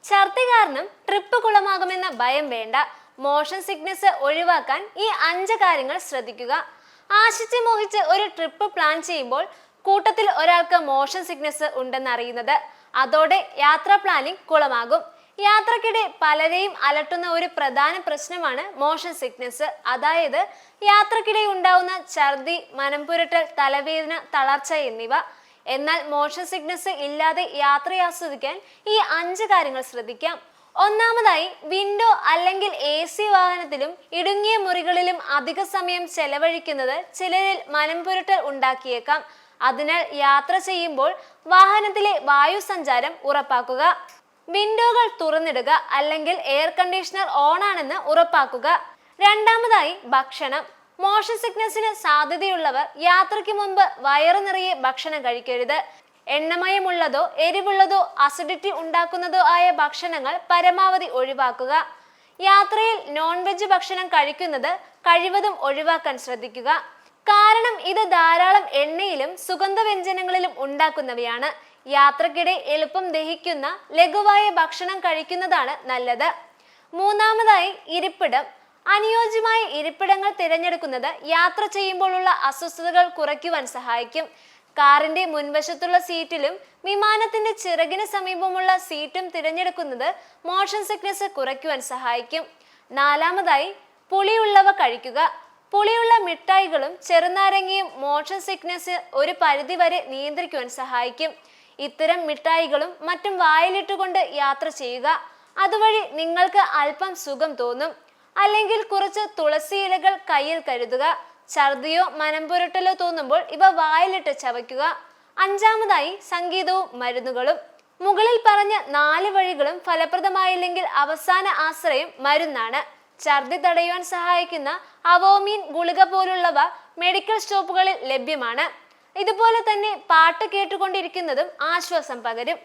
ഛർദി കാരണം ട്രിപ്പ് കുളമാകുമെന്ന ഭയം വേണ്ട. മോഷൻ സിക്നസ് ഒഴിവാക്കാൻ ഈ 5 കാര്യങ്ങൾ ശ്രദ്ധിക്കുക. ആശിച്ച് മോഹിച്ച് ഒരു ട്രിപ്പ് പ്ലാൻ ചെയ്യുമ്പോൾ കൂട്ടത്തിൽ ഒരാൾക്ക് മോഷൻ സിക്നസ് ഉണ്ടെന്നറിയുന്നത് അതോടെ യാത്രാ പ്ലാനിംഗ് കുളമാകും. യാത്രക്കിടെ പലരെയും അലട്ടുന്ന ഒരു പ്രധാന പ്രശ്നമാണ് മോഷൻ സിക്നസ്. അതായത് യാത്രക്കിടെ ഉണ്ടാവുന്ന ഛർദി, മനംപുരട്ടൽ, തലവേദന, തളർച്ച എന്നിവ. എന്നാൽ മോഷൻ സിക്നസ് ഇല്ലാതെ യാത്ര ആസ്വദിക്കാൻ ഈ 5 കാര്യങ്ങൾ ശ്രദ്ധിക്കാം. ഒന്നാമതായി, വിൻഡോ അല്ലെങ്കിൽ AC വാഹനത്തിലും ഇടുങ്ങിയ മുറികളിലും അധിക സമയം ചെലവഴിക്കുന്നത് ചിലരിൽ മനംപുരട്ടൽ ഉണ്ടാക്കിയേക്കാം. അതിനാൽ യാത്ര ചെയ്യുമ്പോൾ വാഹനത്തിലെ വായു സഞ്ചാരം ഉറപ്പാക്കുക. വിൻഡോകൾ തുറന്നിടുക അല്ലെങ്കിൽ എയർ കണ്ടീഷണർ ഓൺ ആണെന്ന് ഉറപ്പാക്കുക. രണ്ടാമതായി, ഭക്ഷണം. മോഷൻ സിക്നസിന് സാധ്യതയുള്ളവർ യാത്രയ്ക്ക് മുൻപ് വയറു നിറയെ ഭക്ഷണം കഴിക്കരുത്. എണ്ണമയമുള്ളതോ എരിവുള്ളതോ അസിഡിറ്റി ഉണ്ടാക്കുന്നതോ ആയ ഭക്ഷണങ്ങൾ പരമാവധി ഒഴിവാക്കുക. യാത്രയിൽ നോൺ-വെജ് ഭക്ഷണം കഴിക്കുന്നത് കഴിവതും ഒഴിവാക്കാൻ ശ്രദ്ധിക്കുക. കാരണം ഇത് ധാരാളം എണ്ണയിലും സുഗന്ധവ്യഞ്ജനങ്ങളിലും ഉണ്ടാക്കുന്നവയാണ്. യാത്രക്കിടെ എളുപ്പം ദഹിക്കുന്ന ലഘുവായ ഭക്ഷണം കഴിക്കുന്നതാണ് നല്ലത്. മൂന്നാമതായി, ഇരിപ്പിടം. അനുയോജ്യമായ ഇരിപ്പിടങ്ങൾ തിരഞ്ഞെടുക്കുന്നത് യാത്ര ചെയ്യുമ്പോഴുള്ള അസ്വസ്ഥതകൾ കുറയ്ക്കുവാൻ സഹായിക്കും. കാറിന്റെ മുൻവശത്തുള്ള സീറ്റിലും വിമാനത്തിന്റെ ചിറകിന് സമീപമുള്ള സീറ്റും തിരഞ്ഞെടുക്കുന്നത് മോഷൻ സിക്നസ് കുറയ്ക്കുവാൻ സഹായിക്കും. നാലാമതായി, പുളിയുള്ളവ കഴിക്കുക. പുളിയുള്ള മിഠായികളും ചെറുനാരങ്ങയും മോഷൻ സിക്നസ് ഒരു പരിധിവരെ നിയന്ത്രിക്കുവാൻ സഹായിക്കും. ഇത്തരം മിഠായികളും മറ്റും വായിലിട്ടുകൊണ്ട് യാത്ര ചെയ്യുക. അതുവഴി നിങ്ങൾക്ക് അല്പം സുഖം തോന്നും. അല്ലെങ്കിൽ കുറച്ച് തുളസി ഇലകൾ കയ്യിൽ കരുതുക. ഛർദിയോ മനംപുരട്ടലോ തോന്നുമ്പോൾ ഇവ വായിലിട്ട് ചവയ്ക്കുക. അഞ്ചാമതായി, സംഗീതവും മരുന്നുകളും. മുകളിൽ പറഞ്ഞ 4 വഴികളും ഫലപ്രദമായില്ലെങ്കിൽ അവസാന ആശ്രയം മരുന്നാണ്. ഛർദി തടയുവാൻ സഹായിക്കുന്ന അവോമീൻ ഗുളിക പോലുള്ളവ മെഡിക്കൽ സ്റ്റോപ്പുകളിൽ ലഭ്യമാണ്. ഇതുപോലെ തന്നെ പാട്ട് കേട്ടുകൊണ്ടിരിക്കുന്നതും ആശ്വാസം പകരും.